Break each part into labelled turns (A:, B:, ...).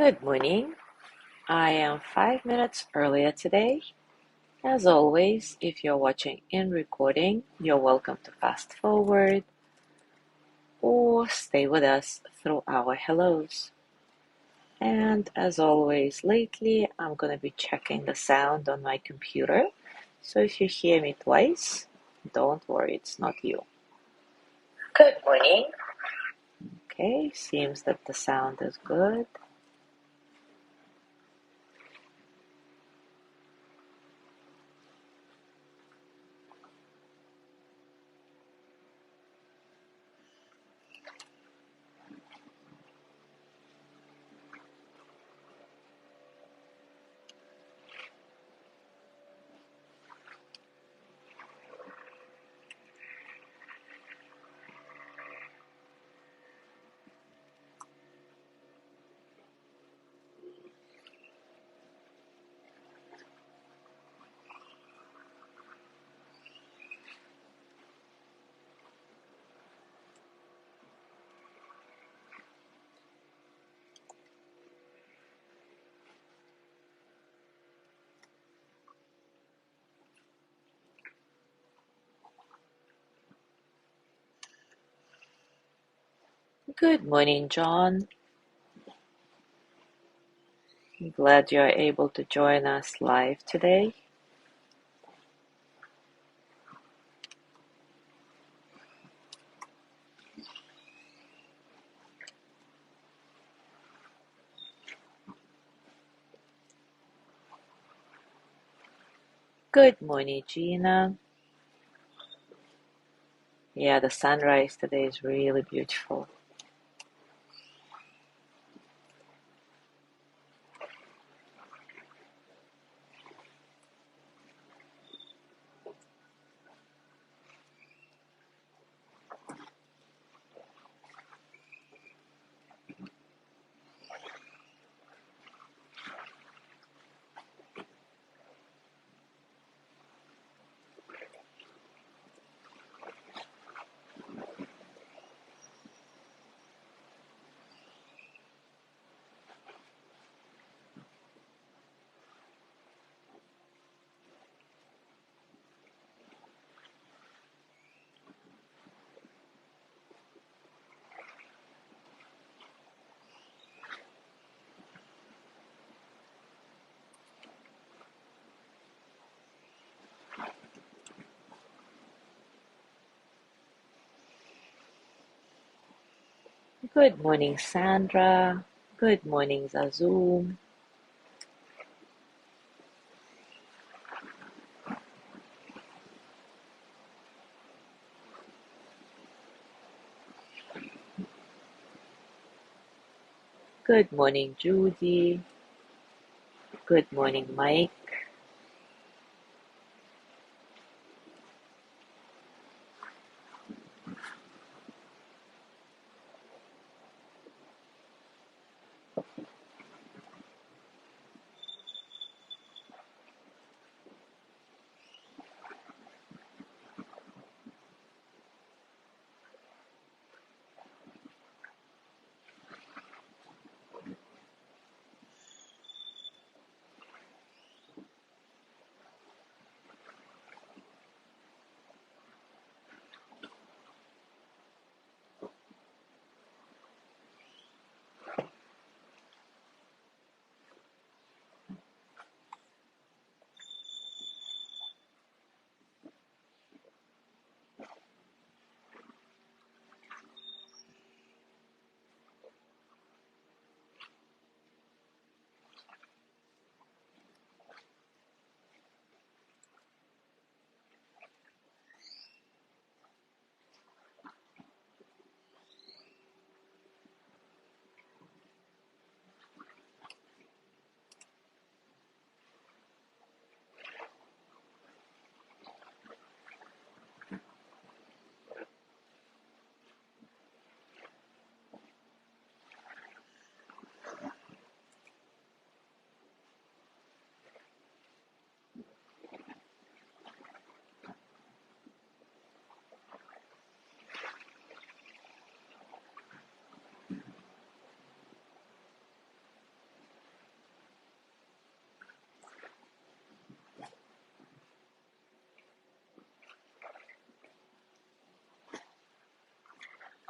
A: Good morning. I am 5 minutes earlier today. As always, if you're watching in recording, you're welcome to fast forward or stay with us through our hellos. And as always, lately, I'm going to be checking the sound on my computer. So if you hear me twice, don't worry, it's not you. Good morning. Okay, seems that the sound is good. Good morning, John. I'm glad you're able to join us live today. Good morning, Gina. Yeah, the sunrise today is really beautiful. Good morning, Sandra. Good morning, Zazum. Good morning, Judy. Good morning, Mike.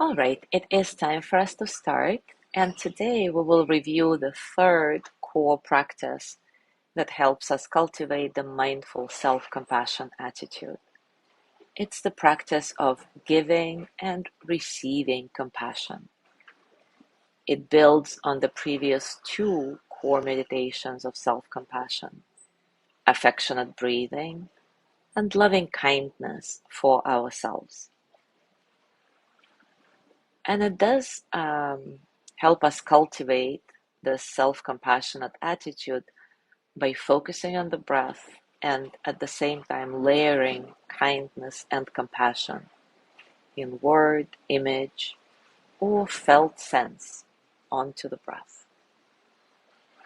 A: All right, it is time for us to start, and today we will review the third core practice that helps us cultivate the mindful self-compassion attitude. It's the practice of giving and receiving compassion. It builds on the previous two core meditations of self-compassion, affectionate breathing and loving kindness for ourselves. And it does help us cultivate the self-compassionate attitude by focusing on the breath and at the same time layering kindness and compassion in word, image, or felt sense onto the breath.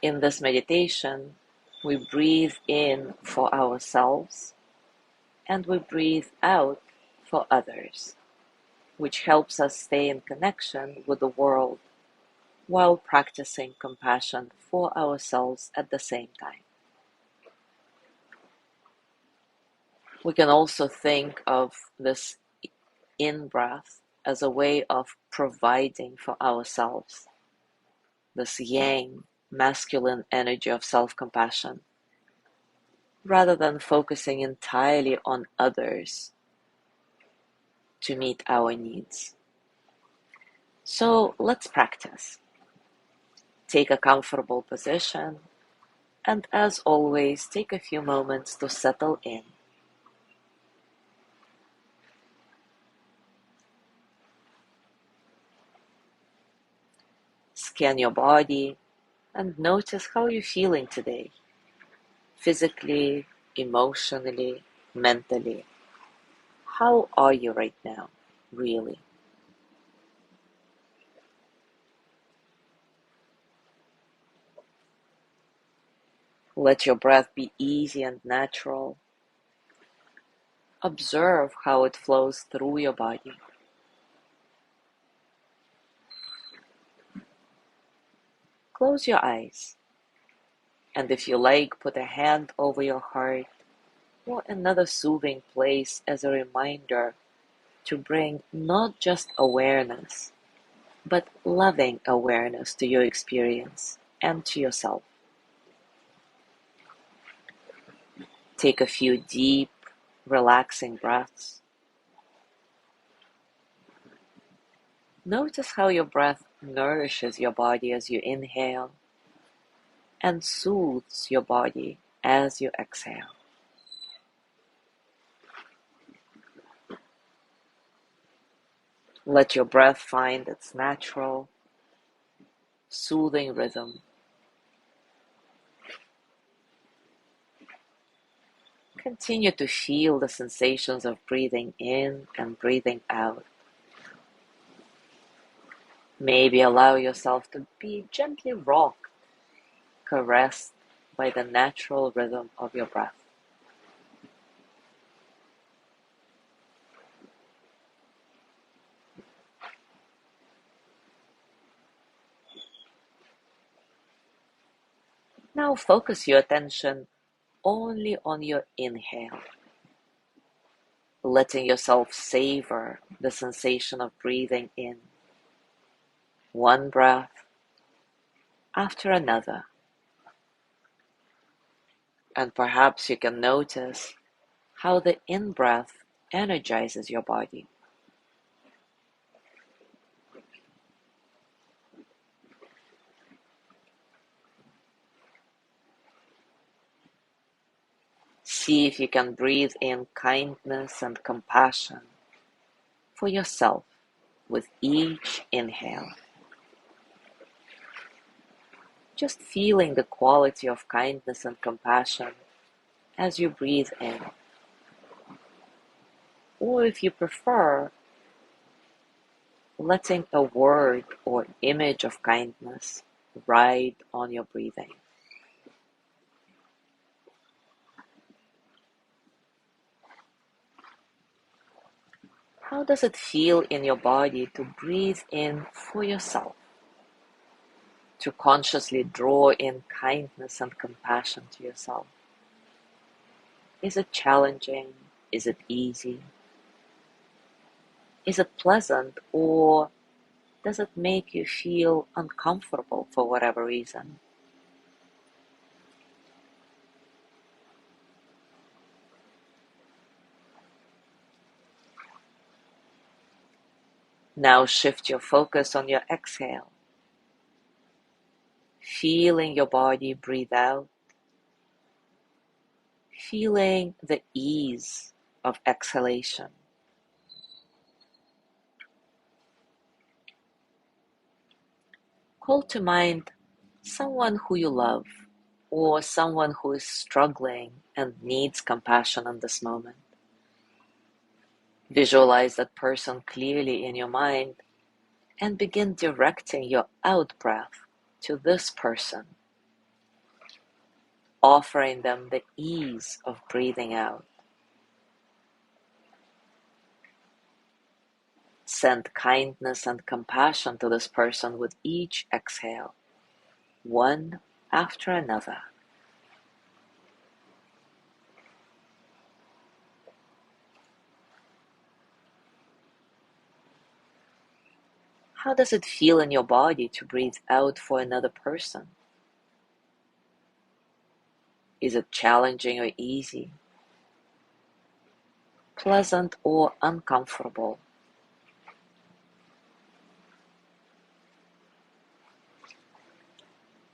A: In this meditation, we breathe in for ourselves and we breathe out for others, which helps us stay in connection with the world while practicing compassion for ourselves at the same time. We can also think of this in-breath as a way of providing for ourselves, this yang, masculine energy of self-compassion, rather than focusing entirely on others to meet our needs. So let's practice. Take a comfortable position, and as always, take a few moments to settle in. Scan your body and notice how you're feeling today, physically, emotionally, mentally. How are you right now, really? Let your breath be easy and natural. Observe how it flows through your body. Close your eyes, and if you like, put a hand over your heart or another soothing place as a reminder to bring not just awareness, but loving awareness to your experience and to yourself. Take a few deep, relaxing breaths. Notice how your breath nourishes your body as you inhale and soothes your body as you exhale. Let your breath find its natural, soothing rhythm. Continue to feel the sensations of breathing in and breathing out. Maybe allow yourself to be gently rocked, caressed by the natural rhythm of your breath. Now focus your attention only on your inhale, letting yourself savor the sensation of breathing in, one breath after another. And perhaps you can notice how the in-breath energizes your body. See if you can breathe in kindness and compassion for yourself with each inhale. Just feeling the quality of kindness and compassion as you breathe in. Or if you prefer, letting a word or image of kindness ride on your breathing. How does it feel in your body to breathe in for yourself? To consciously draw in kindness and compassion to yourself? Is it challenging? Is it easy? Is it pleasant, or does it make you feel uncomfortable for whatever reason? Now shift your focus on your exhale, feeling your body breathe out, feeling the ease of exhalation. Call to mind someone who you love, or someone who is struggling and needs compassion in this moment. Visualize that person clearly in your mind and begin directing your out breath to this person, offering them the ease of breathing out. Send kindness and compassion to this person with each exhale, one after another. How does it feel in your body to breathe out for another person? Is it challenging or easy? Pleasant or uncomfortable?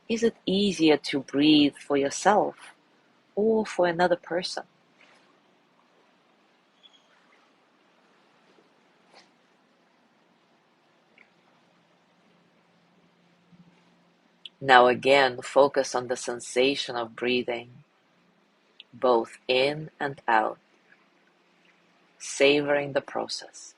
A: Is it easier to breathe for yourself or for another person? Now again, focus on the sensation of breathing, both in and out, savoring the process.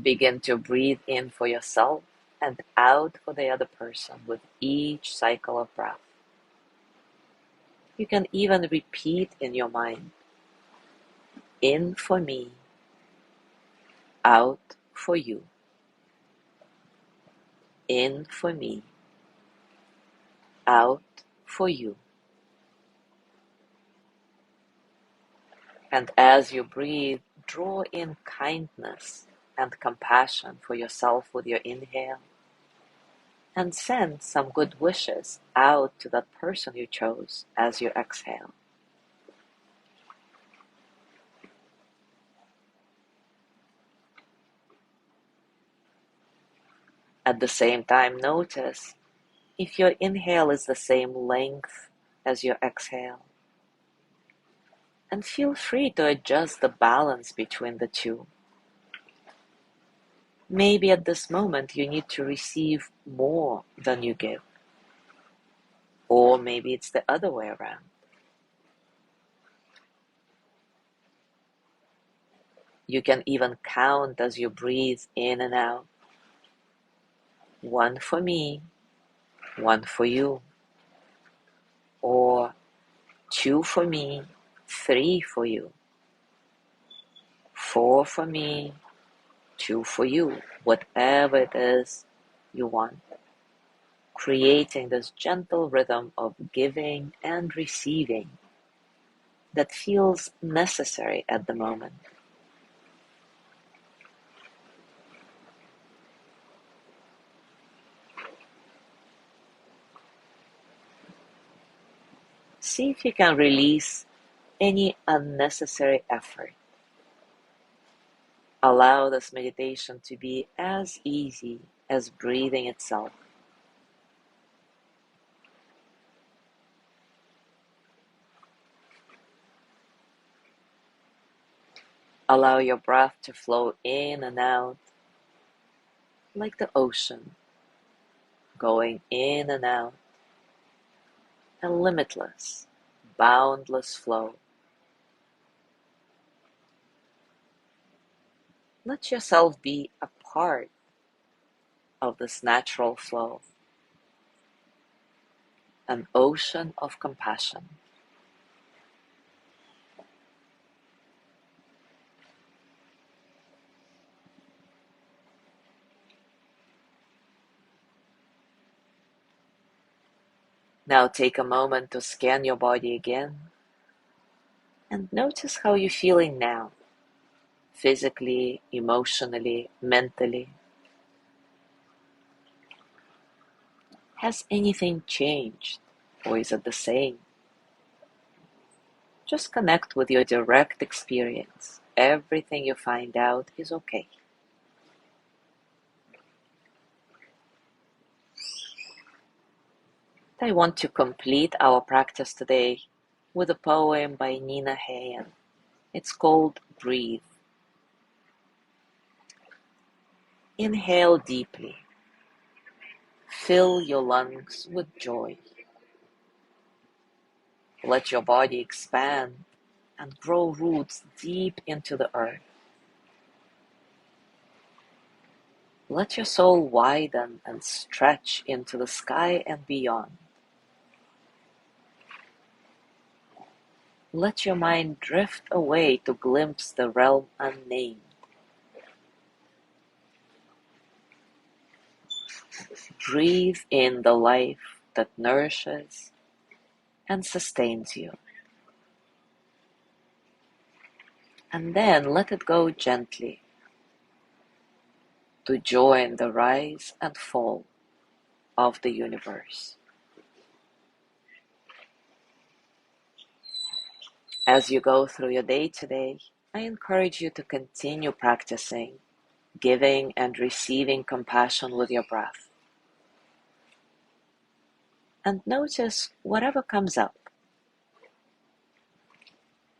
A: Begin to breathe in for yourself and out for the other person with each cycle of breath. You can even repeat in your mind, in for me, out for you. In for me, out for you. And as you breathe, draw in kindness and compassion for yourself with your inhale, and send some good wishes out to that person you chose as you exhale. At the same time, notice if your inhale is the same length as your exhale, and feel free to adjust the balance between the two. Maybe at this moment you need to receive more than you give, or maybe it's the other way around. You can even count as you breathe in and out. One for me, one for you, or two for me, three for you, four for me, two for you, whatever it is you want. Creating this gentle rhythm of giving and receiving that feels necessary at the moment. See if you can release any unnecessary effort. Allow this meditation to be as easy as breathing itself. Allow your breath to flow in and out like the ocean, going in and out, a limitless, boundless flow. Let yourself be a part of this natural flow, an ocean of compassion. Now take a moment to scan your body again and notice how you're feeling now, physically, emotionally, mentally. Has anything changed, or is it the same? Just connect with your direct experience. Everything you find out is okay. I want to complete our practice today with a poem by Nina Hagen. It's called Breathe. Inhale deeply. Fill your lungs with joy. Let your body expand and grow roots deep into the earth. Let your soul widen and stretch into the sky and beyond. Let your mind drift away to glimpse the realm unnamed. Breathe in the life that nourishes and sustains you. And then let it go gently to join the rise and fall of the universe. As you go through your day today, I encourage you to continue practicing giving and receiving compassion with your breath. And notice whatever comes up.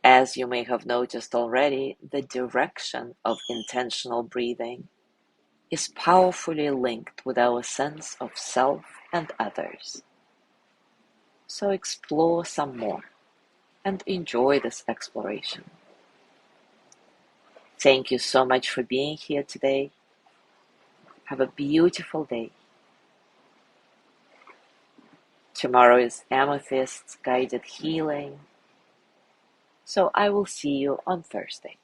A: As you may have noticed already, the direction of intentional breathing is powerfully linked with our sense of self and others. So explore some more and enjoy this exploration. Thank you so much for being here today. Have a beautiful day. Tomorrow is Amethyst's guided healing. So I will see you on Thursday.